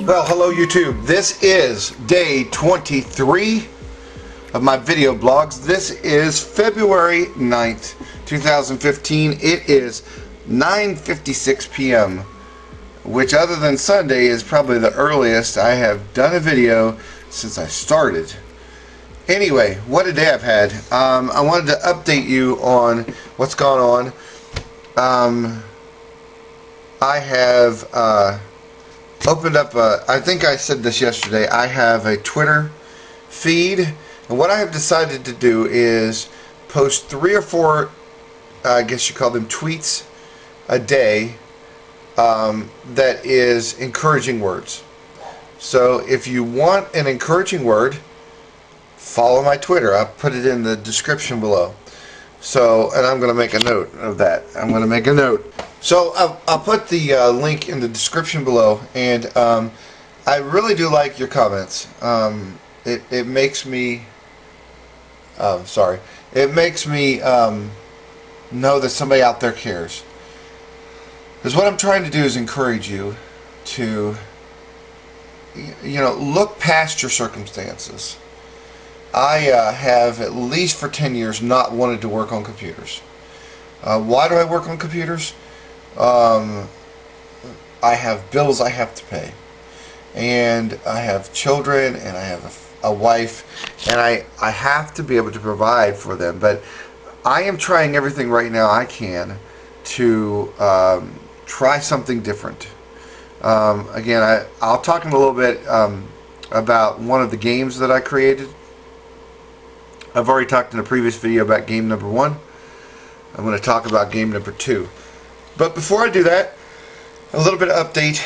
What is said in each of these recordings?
Well, hello YouTube. This is day 23 of my video blogs. This is February 9th, 2015. It is 9:56 p.m., which other than Sunday is probably the earliest I have done a video since I started. Anyway, what a day I've had. I wanted to update you on what's gone on. I have opened up I think I said this yesterday, I have a Twitter feed, and what I have decided to do is post 3 or 4, I guess you call them tweets a day, that is encouraging words. So if you want an encouraging word, follow my Twitter. I'll put it in the description below. So, and I'm going to make a note of that. I'm going to make a note. So I'll put the link in the description below, and I really do like your comments. It makes me, it makes me know that somebody out there cares. Because what I'm trying to do is encourage you to, look past your circumstances. I have, at least for 10 years, not wanted to work on computers. Why do I work on computers? I have bills I have to pay, and I have children, and I have a wife, and I have to be able to provide for them. But I am trying everything right now I can to try something different. Again, I'll talk in a little bit about one of the games that I created. I've already talked in a previous video about game number 1. I'm going to talk about game number 2. But before I do that, a little bit of update.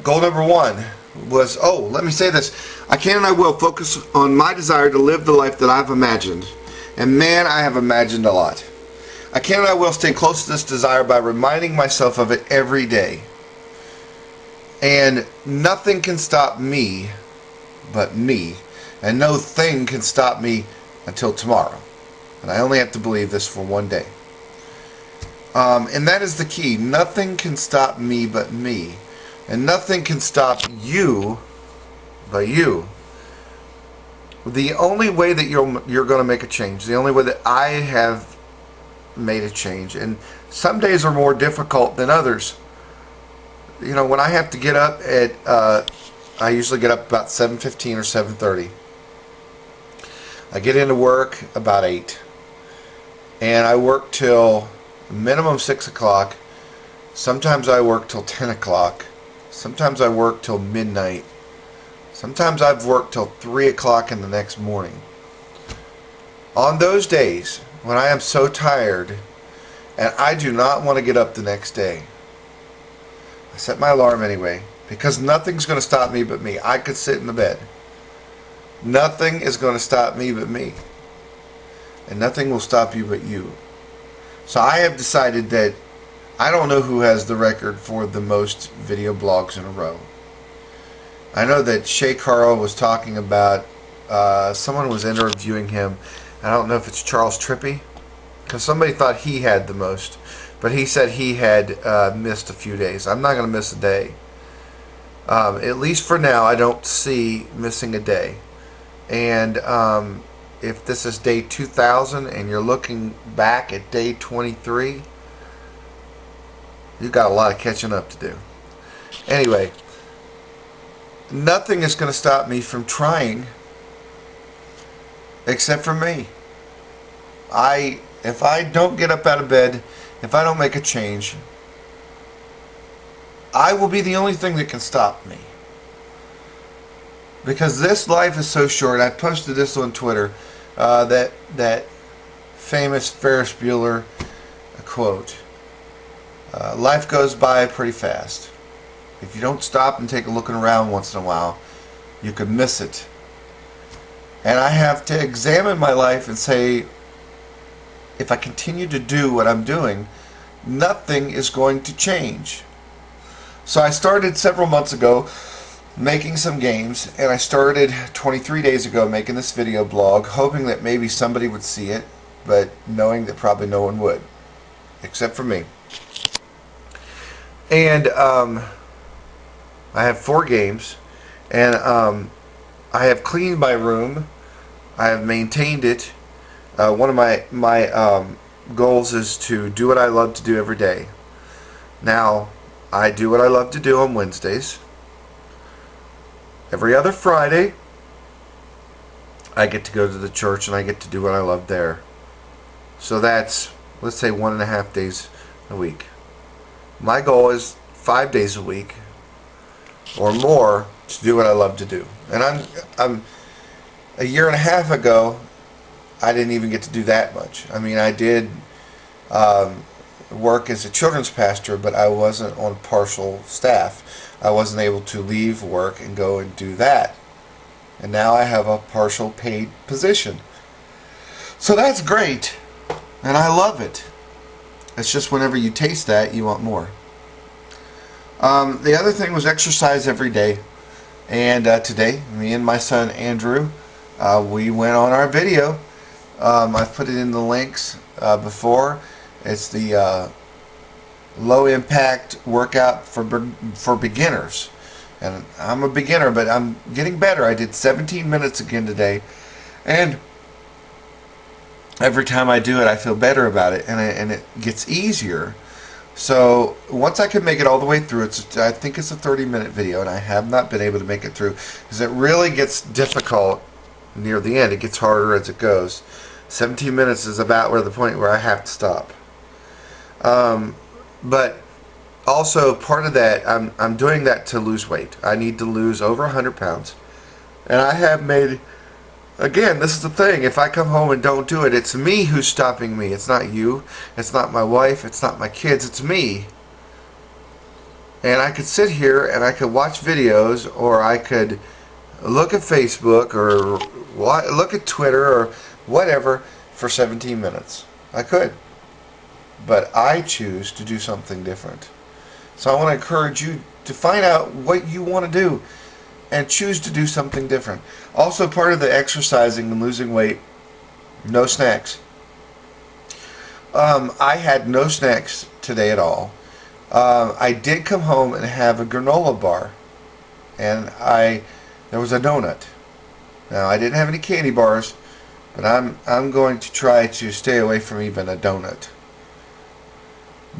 Goal number 1 was, let me say this. I can and I will focus on my desire to live the life that I've imagined. And man, I have imagined a lot. I can and I will stay close to this desire by reminding myself of it every day. And nothing can stop me but me. And no thing can stop me until tomorrow. And I only have to believe this for one day. And that is the key. Nothing can stop me but me. And nothing can stop you but you. The only way that you're going to make a change, the only way that I have made a change, and some days are more difficult than others. When I have to get up at, I usually get up about 7:15 or 7:30. I get into work about 8, and I work till minimum 6 o'clock. Sometimes I work till 10 o'clock. Sometimes I work till midnight. Sometimes I've worked till 3 o'clock in the next morning. On those days when I am so tired and I do not want to get up the next day, I set my alarm anyway, because nothing's going to stop me but me. I could sit in the bed. Nothing is going to stop me but me. And nothing will stop you but you. So I have decided that I don't know who has the record for the most video blogs in a row. I know that Shay Carl was talking about, someone was interviewing him. I don't know if it's Charles Trippy, because somebody thought he had the most. But he said he had missed a few days. I'm not going to miss a day. At least for now, I don't see missing a day. And if this is day 2000 and you're looking back at day 23, you've got a lot of catching up to do. Anyway, nothing is going to stop me from trying except for me. If I don't get up out of bed, if I don't make a change, I will be the only thing that can stop me. Because this life is so short. I posted this on Twitter, that famous Ferris Bueller quote. Life goes by pretty fast. If you don't stop and take a look around once in a while, you could miss it. And I have to examine my life and say, if I continue to do what I'm doing, nothing is going to change. So I started several months ago making some games, and I started 23 days ago making this video blog, hoping that maybe somebody would see it, but knowing that probably no one would, except for me. And I have 4 games, and I have cleaned my room. I have maintained it. One of my goals is to do what I love to do every day. Now, I do what I love to do on Wednesdays. Every other Friday, I get to go to the church and I get to do what I love there. So that's, let's say, 1.5 days a week. My goal is 5 days a week or more to do what I love to do. And I'm a year and a half ago, I didn't even get to do that much. I mean, I did work as a children's pastor, but I wasn't on partial staff. I wasn't able to leave work and go and do that. And now I have a partial paid position. So that's great. And I love it. It's just whenever you taste that, you want more. The other thing was exercise every day. And today, me and my son Andrew, we went on our video. I've put it in the links before. It's the low impact workout for beginners. And I'm a beginner, but I'm getting better. I did 17 minutes again today. And every time I do it, I feel better about it, and it gets easier. So once I can make it all the way through, I think it's a 30-minute video, and I have not been able to make it through because it really gets difficult near the end. It gets harder as it goes. 17 minutes is about where the point where I have to stop. But also part of that, I'm doing that to lose weight. I need to lose over 100 pounds, and I have made. Again, this is the thing. If I come home and don't do it, it's me who's stopping me. It's not you. It's not my wife. It's not my kids. It's me. And I could sit here and I could watch videos, or I could look at Facebook, or look at Twitter, or whatever for 17 minutes. I could. But I choose to do something different. So I want to encourage you to find out what you want to do and choose to do something different. Also, part of the exercising and losing weight, no snacks. I had no snacks today at all. I did come home and have a granola bar, and there was a donut. Now, I didn't have any candy bars, but I'm going to try to stay away from even a donut.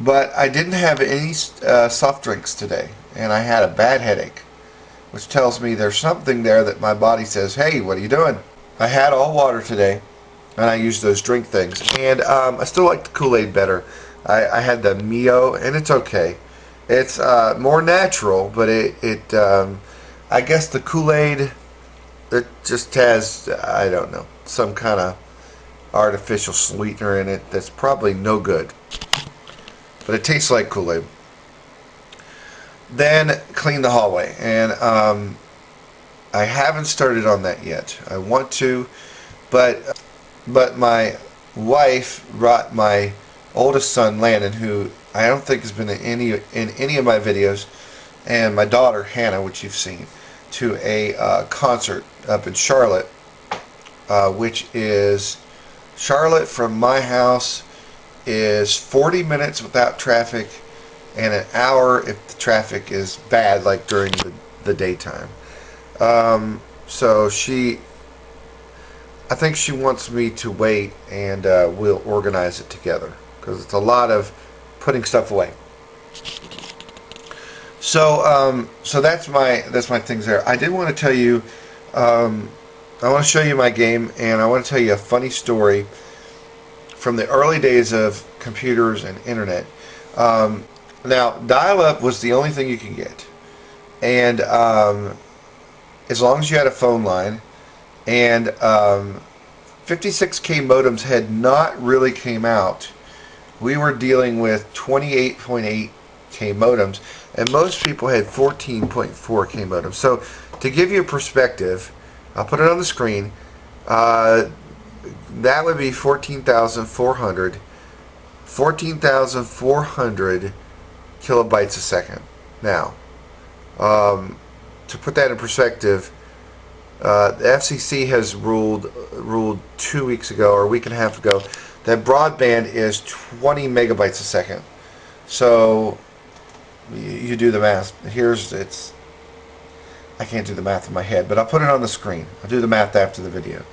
But I didn't have any soft drinks today, and I had a bad headache, which tells me there's something there that my body says, hey, what are you doing? I had all water today, and I used those drink things. And I still like the Kool-Aid better. I had the Mio, and it's okay. It's more natural, but I guess the Kool-Aid, it just has, I don't know, some kind of artificial sweetener in it that's probably no good. But it tastes like Kool-Aid. Then clean the hallway, and I haven't started on that yet. I want to, but my wife brought my oldest son Landon, who I don't think has been in any of my videos, and my daughter Hannah, which you've seen, to a concert up in Charlotte, which is Charlotte from my house is 40 minutes without traffic, and an hour if the traffic is bad, like during the daytime. So I think she wants me to wait, and we'll organize it together, because it's a lot of putting stuff away. So that's my things there. I did want to tell you, I want to show you my game, and I want to tell you a funny story from the early days of computers and internet. Now, dial-up was the only thing you could get, and as long as you had a phone line, and 56K modems had not really came out. We were dealing with 28.8K modems, and most people had 14.4K modems. So to give you a perspective, I'll put it on the screen. That would be 14,400 kilobytes a second. Now, to put that in perspective, the FCC has ruled 2 weeks ago, or a week and a half ago, that broadband is 20 megabytes a second. So you do the math. It's I can't do the math in my head, but I'll put it on the screen. I'll do the math after the video.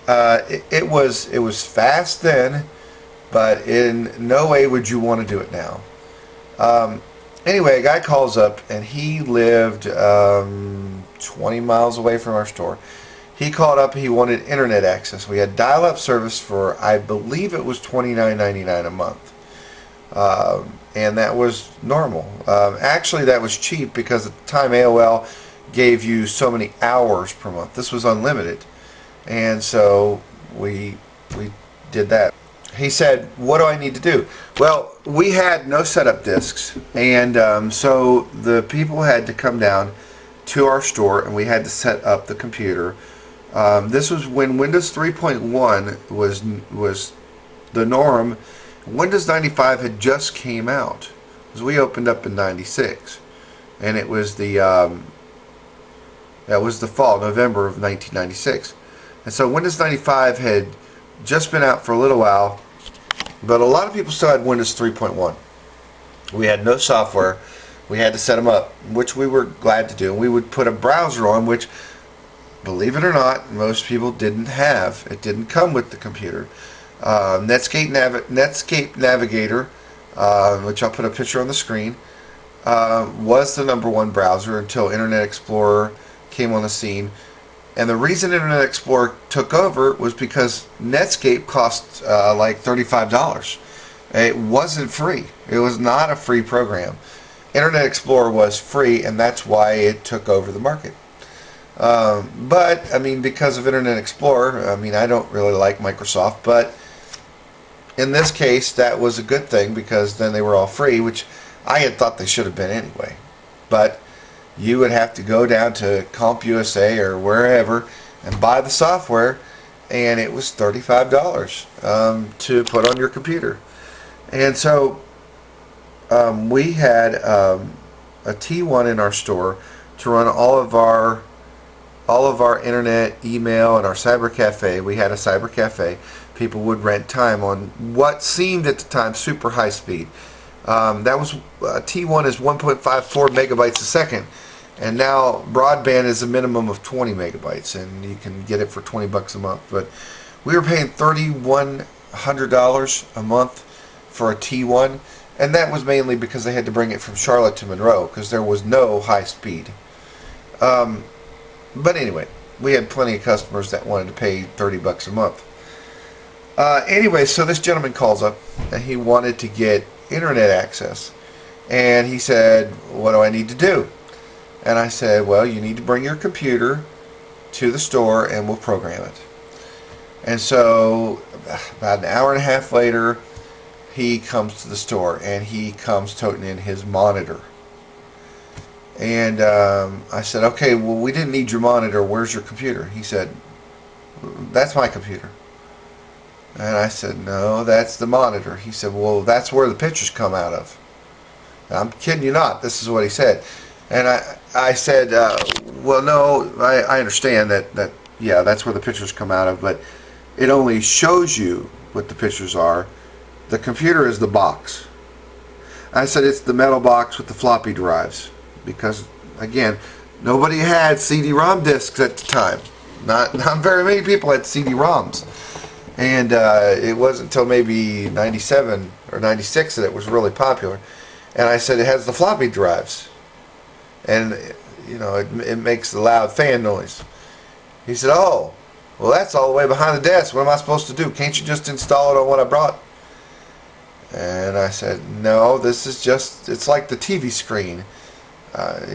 It was fast then, but in no way would you want to do it now. Anyway, a guy calls up, and he lived 20 miles away from our store. He called up. He wanted internet access. We had dial-up service for, I believe it was $29.99 a month, and that was normal. Actually, that was cheap because at the time AOL gave you so many hours per month. This was unlimited, and so we did that. He said, "What do I need to do?" Well, we had no setup discs, and so the people had to come down to our store, and we had to set up the computer. This was when Windows 3.1 was the norm. Windows 95 had just came out, because we opened up in '96, and it was the fall, November of 1996, and so Windows 95 had just been out for a little while, but a lot of people still had Windows 3.1. We had no software. We had to set them up, which we were glad to do. And we would put a browser on, which, believe it or not, most people didn't have. It didn't come with the computer. Netscape Navigator, which I'll put a picture on the screen, was the #1 browser until Internet Explorer came on the scene. And the reason Internet Explorer took over was because Netscape cost like $35. It wasn't free. It was not a free program. Internet Explorer was free, and that's why it took over the market. But, I mean, because of Internet Explorer, I mean, I don't really like Microsoft, but in this case, that was a good thing because then they were all free, which I had thought they should have been anyway. But you would have to go down to CompUSA or wherever and buy the software, and it was $35 to put on your computer. And so we had a T1 in our store to run all of our internet, email, and our cyber cafe. We had a cyber cafe. People would rent time on what seemed at the time super high speed. That was T1 is 1.54 megabytes a second, and now broadband is a minimum of 20 megabytes, and you can get it for $20 a month. But we were paying $3,100 a month for a T1, and that was mainly because they had to bring it from Charlotte to Monroe because there was no high speed. But anyway, we had plenty of customers that wanted to pay $30 a month. Anyway, so this gentleman calls up, and he wanted to get internet access, and he said, "What do I need to do?" And I said, "Well, you need to bring your computer to the store, and we'll program it." And so about an hour and a half later, he comes to the store, and he comes toting in his monitor. And I said, "Okay, well, we didn't need your monitor. Where's your computer?" He said, "That's my computer." And I said, "No, that's the monitor." He said, "Well, that's where the pictures come out of." And I'm kidding you not. This is what he said. And I said, "Well, no, I understand that, yeah, that's where the pictures come out of, but it only shows you what the pictures are. The computer is the box." I said, "It's the metal box with the floppy drives." Because, again, nobody had CD-ROM discs at the time. Not very many people had CD-ROMs. And it wasn't until maybe 97 or 96 that it was really popular. And I said, "It has the floppy drives. And, you know, it makes the loud fan noise." He said, "Oh, well, that's all the way behind the desk. What am I supposed to do? Can't you just install it on what I brought?" And I said, "No, this is just, it's like the TV screen.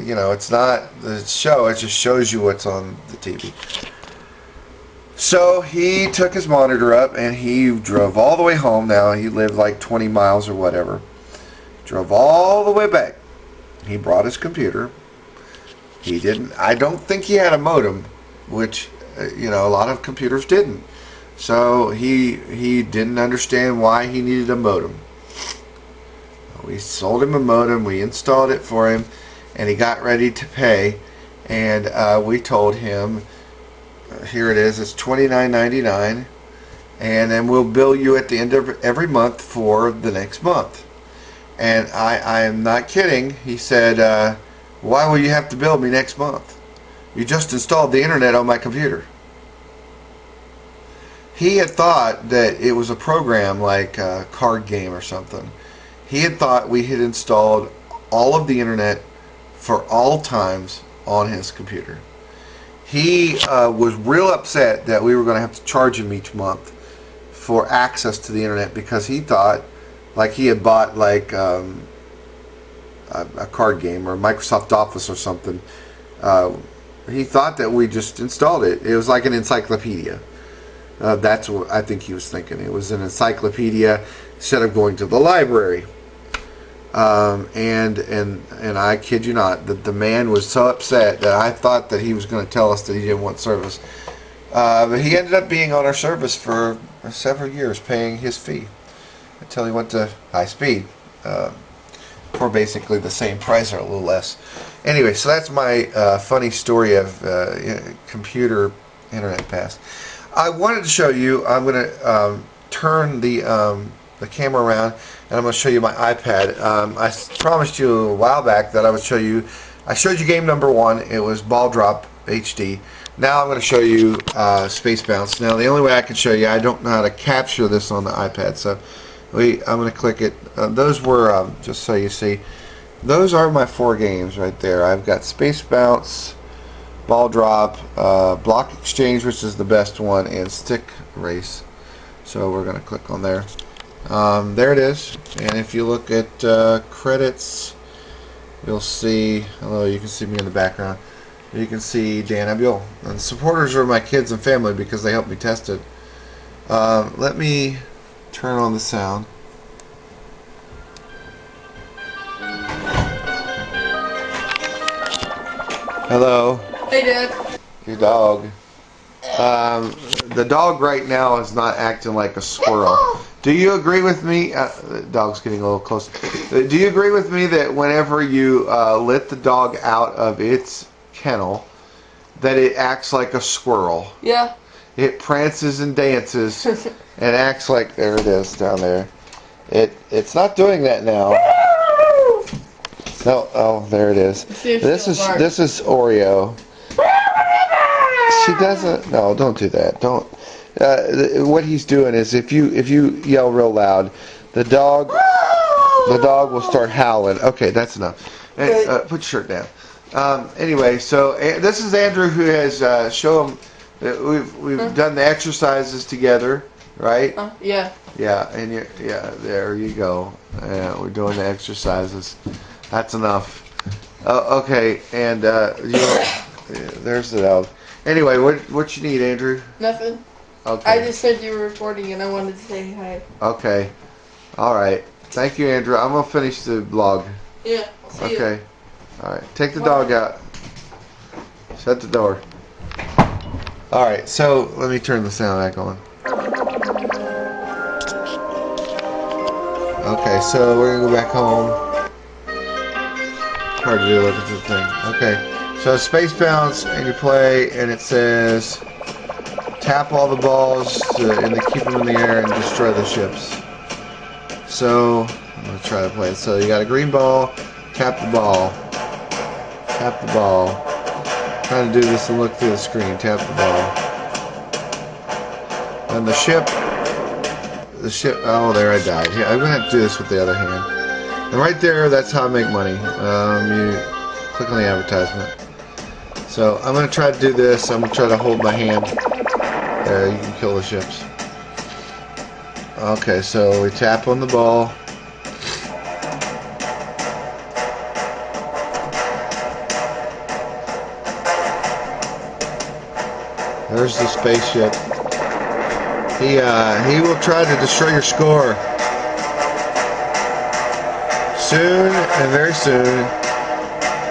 You know, it's not the show, it just shows you what's on the TV." So he took his monitor up, and he drove all the way home. Now, he lived like 20 miles or whatever. Drove all the way back. He brought his computer. I don't think he had a modem, which, you know, a lot of computers didn't. So he didn't understand why he needed a modem. We sold him a modem, we installed it for him, and he got ready to pay, and we told him, "Here it is, it's $29.99, and then we'll bill you at the end of every month for the next month." And I am not kidding. He said, Why will you have to bill me next month? You just installed the internet on my computer. He had thought that it was a program like a card game or something. He had thought we had installed all of the internet for all times on his computer. He was real upset that we were going to have to charge him each month for access to the internet because he thought like he had bought like a card game or Microsoft Office or something. He thought that we just installed it. It was like an encyclopedia. That's what I think he was thinking. It was an encyclopedia instead of going to the library. And I kid you not, the man was so upset that I thought that he was going to tell us that he didn't want service. But he ended up being on our service for several years, paying his fee until he went to high speed for basically the same price or a little less. Anyway, so that's my funny story of computer internet pass. I wanted to show you. I'm going to turn the camera around, and I'm going to show you my iPad. I promised you a while back that I would show you. I showed you game number 1. It was Ball Drop HD. Now I'm going to show you Space Bounce. Now the only way I can show you, I don't know how to capture this on the iPad, so I'm going to click it. Those were just so you see. Those are my 4 games right there. I've got Space Bounce, Ball Drop, Block Exchange, which is the best one, and Stick Race. So we're going to click on there. There it is. And if you look at credits, you'll see, hello, you can see me in the background. You can see Dan Abiel. And the supporters are my kids and family because they helped me test it. Let me turn on the sound. Hello. Hey, Dad. Your dog. The dog right now is not acting like a squirrel. Do you agree with me? The dog's getting a little close. Do you agree with me that whenever you let the dog out of its kennel, that it acts like a squirrel? Yeah. It prances and dances and acts like, there it is down there. It's not doing that now. No, oh, there it is. This is Oreo. She doesn't. No, don't do that. Don't. What he's doing is if you yell real loud, the dog will start howling. Okay, that's enough. Put your shirt down. Anyway, so this is Andrew who has shown that we've done the exercises together, right? Yeah. Yeah, and there you go. We're doing the exercises. That's enough. Okay, and there's the dog. Anyway, what you need, Andrew? Nothing. Okay. I just said you were recording and I wanted to say hi. Okay. All right. Thank you, Andrew. I'm gonna finish the vlog. Yeah. See Okay. You. All right. Take the dog out. Shut the door. All right. So let me turn the sound back on. Okay. So we're gonna go back home. Hard to do. Look at the thing. Okay. So Space Bounce, and you play, and it says tap all the balls and to keep them in the air and destroy the ships. So I'm gonna try to play it. So you got a green ball, tap the ball, tap the ball. Trying to do this and look through the screen. Tap the ball. And the ship. Oh, there I died. Yeah, I'm gonna have to do this with the other hand. And right there, that's how I make money. You click on the advertisement. So I'm going to try to do this. I'm going to try to hold my hand. There, you can kill the ships. Okay, so we tap on the ball. There's the spaceship. He will try to destroy your score. Soon, and very soon,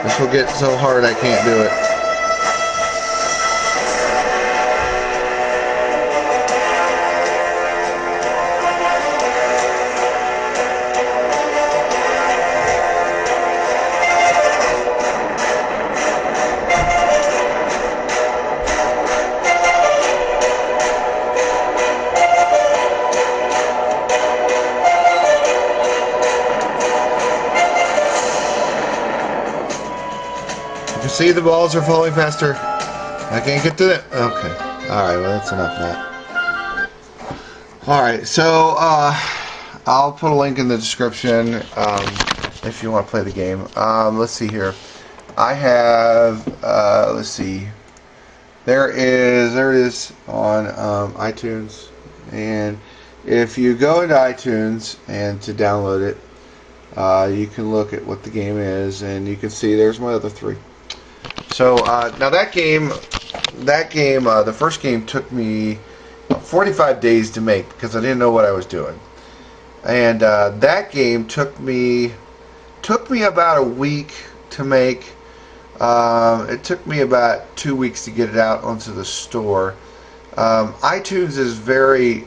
this will get so hard I can't do it. See, the balls are falling faster. I can't get to it. Okay. Alright, well, that's enough of that. Alright, so, I'll put a link in the description, if you want to play the game. Let's see here. I have, let's see. There it is on, iTunes. And if you go into iTunes and to download it, you can look at what the game is, and you can see there's my other 3. So now that game, the first game took me 45 days to make because I didn't know what I was doing, and that game took me about a week to make. It took me about 2 weeks to get it out onto the store. iTunes is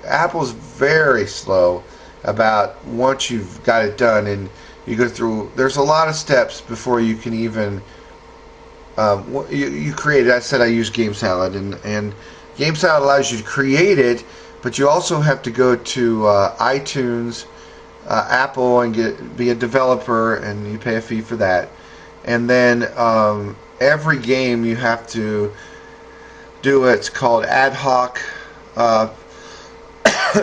Apple's very slow about once you've got it done, and you go through. There's a lot of steps before you can even. You create it. I said I use GameSalad, and GameSalad allows you to create it, but you also have to go to iTunes, Apple, and be a developer, and you pay a fee for that. And then every game you have to do it's called ad hoc.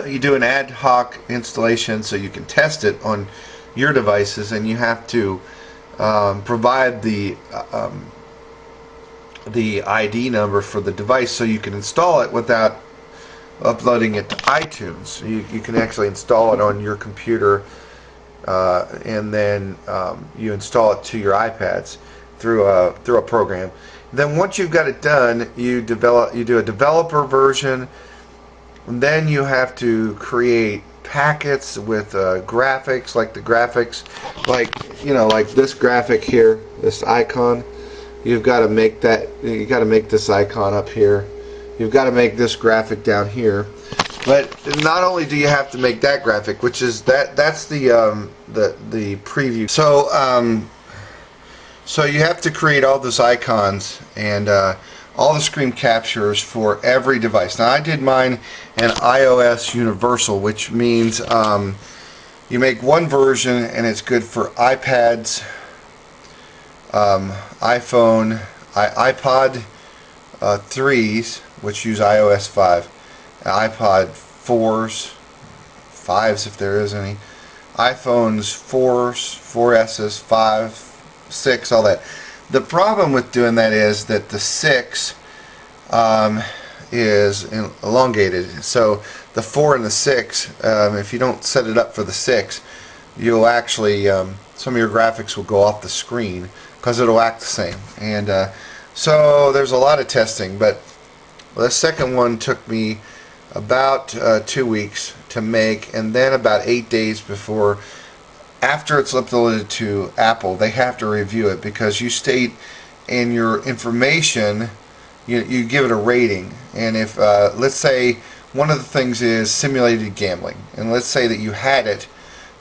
You do an ad hoc installation so you can test it on your devices, and you have to provide the ID number for the device so you can install it without uploading it to iTunes. You can actually install it on your computer, and then you install it to your iPads through a program. Then once you've got it done, you do a developer version, and then you have to create packets with graphics, like the graphics, like this graphic here, this icon. You've got to make that. You got to make this icon up here. You've got to make this graphic down here. But not only do you have to make that graphic, which is that's the preview. So you have to create all those icons and all the screen captures for every device. Now I did mine in iOS Universal, which means you make one version and it's good for iPads, iPhone, iPod 3s, which use iOS 5, iPod 4s, 5s if there is any, iPhones 4s, 4Ss, 5, 6, all that. The problem with doing that is that the 6 is elongated. So the 4 and the 6, if you don't set it up for the 6, you'll actually, some of your graphics will go off the screen because it'll act the same. And so there's a lot of testing, but the second one took me about 2 weeks to make, and then about 8 days before, after it's uploaded to Apple, they have to review it because you state in your information, you give it a rating. And if, let's say, one of the things is simulated gambling, and let's say that you had it,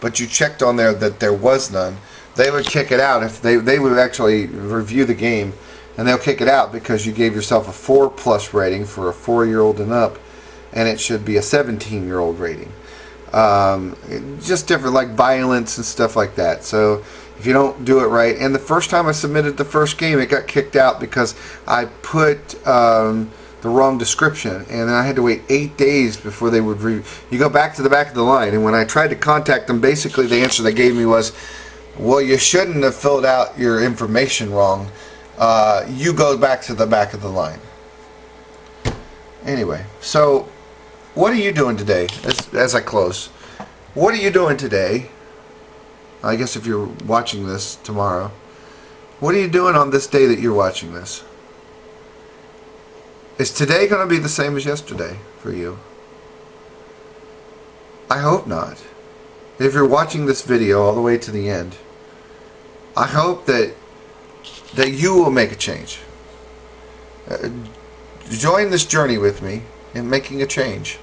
but you checked on there that there was none, they would kick it out. If they would actually review the game, and they'll kick it out because you gave yourself a 4+ rating for a 4-year-old and up, and it should be a 17-year-old rating. Just different, like violence and stuff like that. So if you don't do it right, and the first time I submitted the first game, it got kicked out because I put the wrong description, and then I had to wait 8 days before they would you go back to the back of the line, and when I tried to contact them, basically the answer they gave me was, well, you shouldn't have filled out your information wrong. You go back to the back of the line. Anyway, so what are you doing today? As I close, what are you doing today? I guess if you're watching this tomorrow, what are you doing on this day that you're watching this? Is today going to be the same as yesterday for you? I hope not. If you're watching this video all the way to the end, I hope that you will make a change. Join this journey with me in making a change.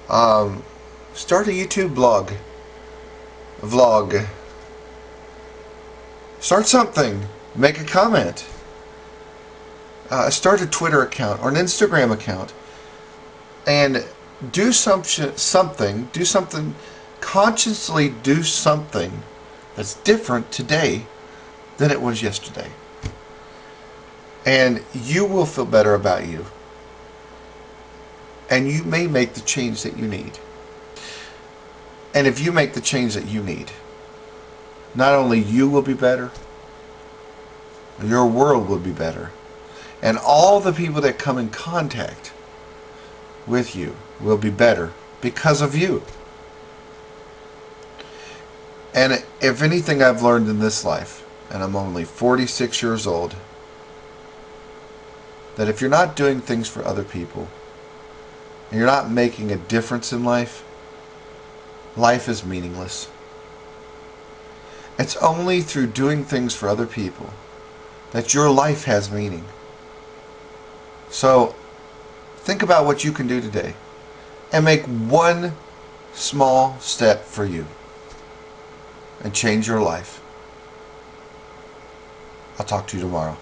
Start a YouTube vlog. Start something. Make a comment. Start a Twitter account or an Instagram account, and do something. Do something. Consciously do something that's different today than it was yesterday. And you will feel better about you. And you may make the change that you need. And if you make the change that you need, not only you will be better, your world will be better. And all the people that come in contact with you will be better because of you. And if anything I've learned in this life, and I'm only 46 years old, that if you're not doing things for other people, and you're not making a difference in life, life is meaningless. It's only through doing things for other people that your life has meaning. So, think about what you can do today and make one small step for you and change your life. I'll talk to you tomorrow.